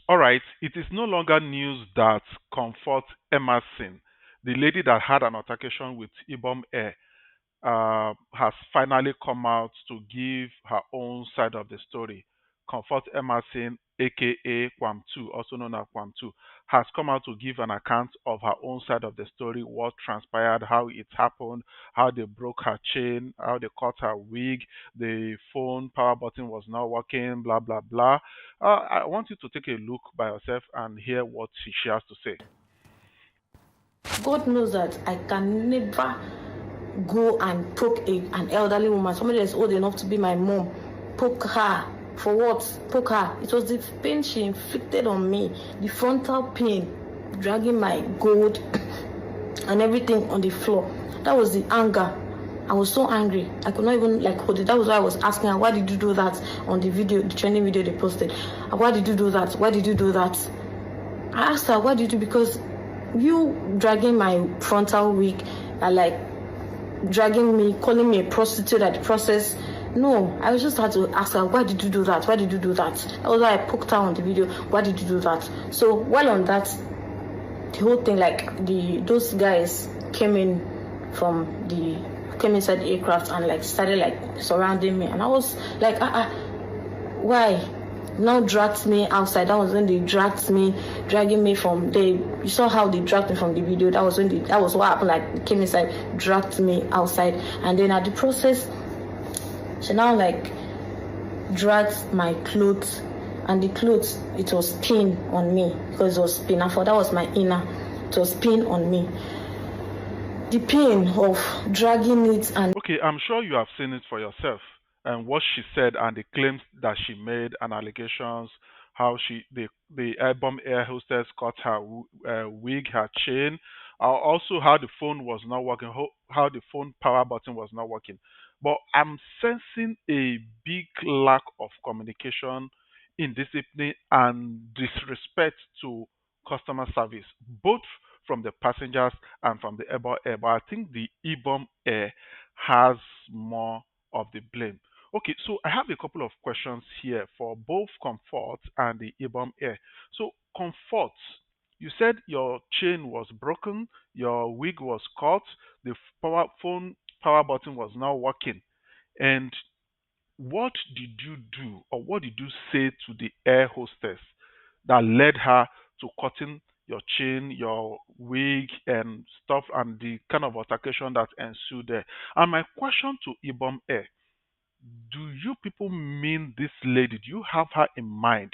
All right, it is no longer news that Comfort Emerson, the lady that had an altercation with Ibom Air, has finally come out to give her own side of the story. Comfort Emerson, aka Kwam 2, also known as Kwam 2, has come out to give an account of her own side of the story, what transpired, how it happened, how they broke her chain, how they cut her wig, the phone power button was not working, blah, blah, blah. I want you to take a look by yourself and hear what she has to say. God knows that I can never go and poke an elderly woman, somebody that's old enough to be my mom. Poke her. For what? Poke her. It was the pain she inflicted on me, the frontal pain, dragging my gold and everything on the floor. That was the anger. I was so angry. I could not even hold it. That was why I was asking her, why did you do that on the video, the trending video they posted? Why did you do that? Why did you do that? I asked her, why did you? Because you dragging my frontal wig, dragging me, calling me a prostitute at the process. No, I just had to ask her, why did you do that? Why did you do that? That was why I poked her on the video. Why did you do that? So while on that, the whole thing, those guys came inside the aircraft and started surrounding me, and I was like, why? Now dragged me outside. That was when they dragging me from the. You saw how they dragged me from the video. That was what happened. They came inside, dragged me outside, and then at the process, she now dragged my clothes, and the clothes, it was pin on me because it was pin. I thought that was my inner. It was pin on me. The pain of dragging it and. Okay, I'm sure you have seen it for yourself and what she said and the claims that she made and allegations, how the Ibom Air hostess cut her wig, her chain, also how the phone was not working, how the phone power button was not working. But I'm sensing a big lack of communication, indiscipline, and disrespect to customer service, both from the passengers and from the Ibom Air. But I think the Ibom Air has more of the blame. Okay, so I have a couple of questions here for both Comfort and the Ibom Air. So, Comfort, you said your chain was broken, your wig was cut, the phone power button was not working. And what did you do, or what did you say to the air hostess that led her to cutting your chain, your wig, and stuff, and the kind of altercation that ensued there? And my question to Ibom Air, do you people mean this lady? Do you have her in mind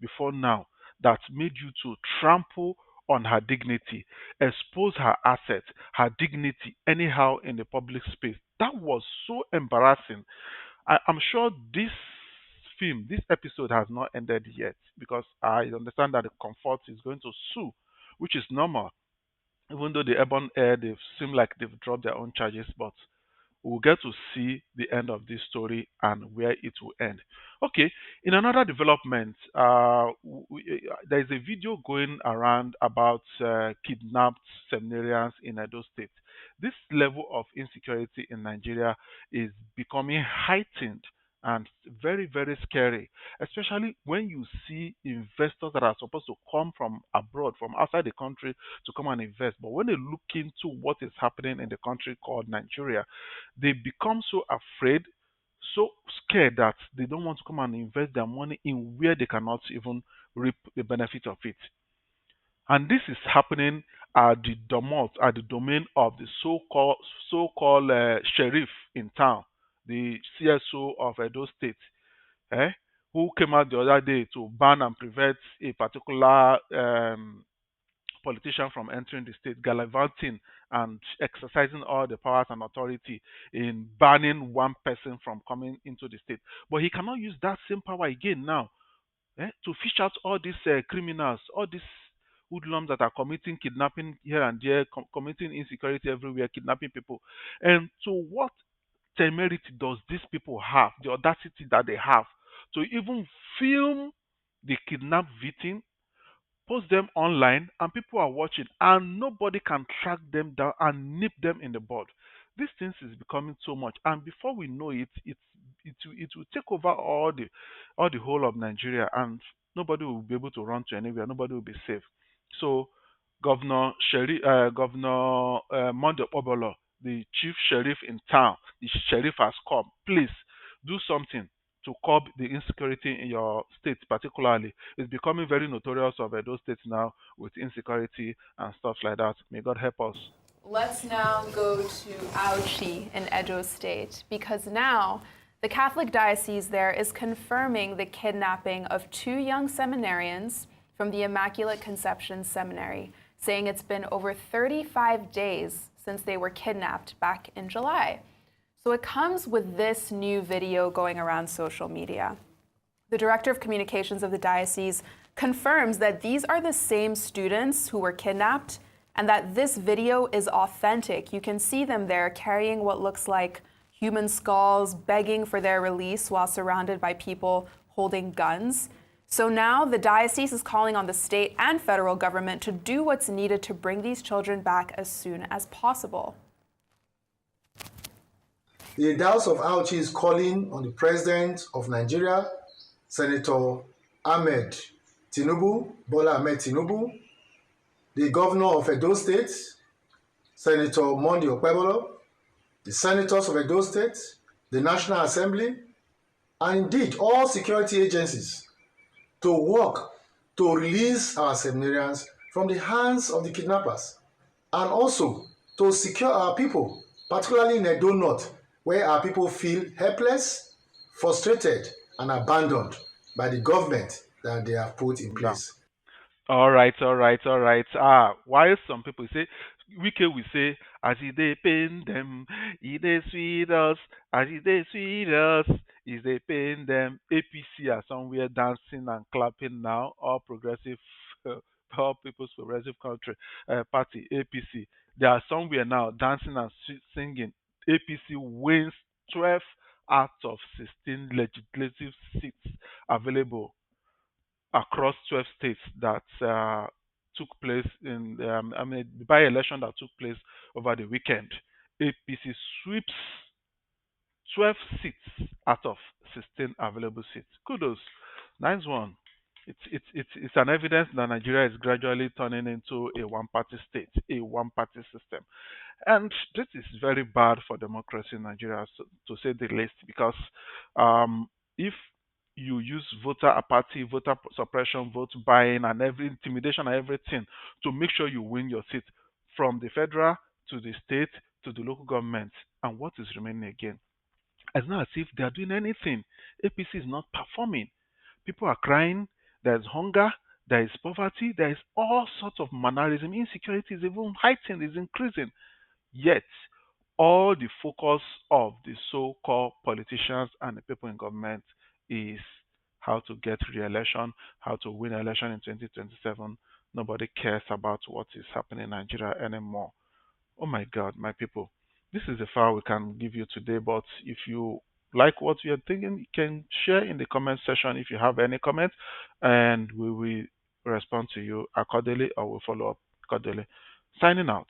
before now that made you to trample on her dignity, expose her assets, her dignity anyhow in the public space? That was so embarrassing. I'm sure this episode has not ended yet because I understand that the Comfort is going to sue, which is normal. Even though the Urban Air, they seem like they've dropped their own charges, but we'll get to see the end of this story and where it will end. Okay, in another development, there is a video going around about kidnapped seminarians in Edo State. This level of insecurity in Nigeria is becoming heightened and very, very scary, especially when you see investors that are supposed to come from abroad, from outside the country to come and invest. But when they look into what is happening in the country called Nigeria, they become so afraid, so scared that they don't want to come and invest their money in where they cannot even reap the benefit of it. And this is happening at the at the domain of the so-called sheriff in town, the CSO of Edo State, eh, who came out the other day to ban and prevent a particular politician from entering the state, gallivanting and exercising all the powers and authority in banning one person from coming into the state. But he cannot use that same power again now, to fish out all these criminals, all these hoodlums that are committing kidnapping here and there, committing insecurity everywhere, kidnapping people. And so, what temerity does these people have, the audacity that they have to even film the kidnapped victim, post them online, and people are watching, and nobody can track them down and nip them in the bud? This thing is becoming so much, and before we know it, it will take over all the whole of Nigeria, and nobody will be able to run to anywhere. Nobody will be safe. So, Governor Monday Obolo, the chief sheriff in town, the sheriff has come. Please do something to curb the insecurity in your state, particularly. It's becoming very notorious of Edo State now with insecurity and stuff like that. May God help us. Let's now go to Auchi in Edo State, because now the Catholic diocese there is confirming the kidnapping of two young seminarians from the Immaculate Conception Seminary, saying it's been over 35 days since they were kidnapped back in July. So it comes with this new video going around social media. The director of communications of the diocese confirms that these are the same students who were kidnapped and that this video is authentic. You can see them there carrying what looks like human skulls, begging for their release while surrounded by people holding guns. So now the diocese is calling on the state and federal government to do what's needed to bring these children back as soon as possible. The Diocese of Auchi is calling on the President of Nigeria, Senator Ahmed Tinubu, Bola Ahmed Tinubu, the Governor of Edo State, Senator Monday Okpebolo, the Senators of Edo State, the National Assembly, and indeed all security agencies to work to release our seminarians from the hands of the kidnappers and also to secure our people, particularly in Edo North, where our people feel helpless, frustrated, and abandoned by the government that they have put in place. All right, all right, all right. While some people say, we say, as it they pain them, it they sweet us, as it they sweet us, is they pain them. APC are somewhere dancing and clapping now. All progressive, all People's Progressive Country Party (APC). They are somewhere now dancing and singing. APC wins 12 out of 16 legislative seats available across 12 states that took place in, the by election that took place over the weekend. APC sweeps 12 seats out of 16 available seats. Kudos. Nice one. It's an evidence that Nigeria is gradually turning into a one party state, a one party system. And this is very bad for democracy in Nigeria, to say the least, because if you use voter apathy, voter suppression, vote buying, and every intimidation and everything to make sure you win your seat from the federal to the state to the local government, and what is remaining again? It's not as if they are doing anything. APC is not performing. People are crying. There's hunger. There is poverty. There is all sorts of mannerism. Insecurity is even heightened, is increasing. Yet, all the focus of the so called politicians and the people in government is how to get re election, how to win election in 2027. Nobody cares about what is happening in Nigeria anymore. Oh my God, my people. This is the file we can give you today, but if you like what we are thinking, you can share in the comment section if you have any comments, and we will respond to you accordingly or we'll follow up accordingly. Signing out.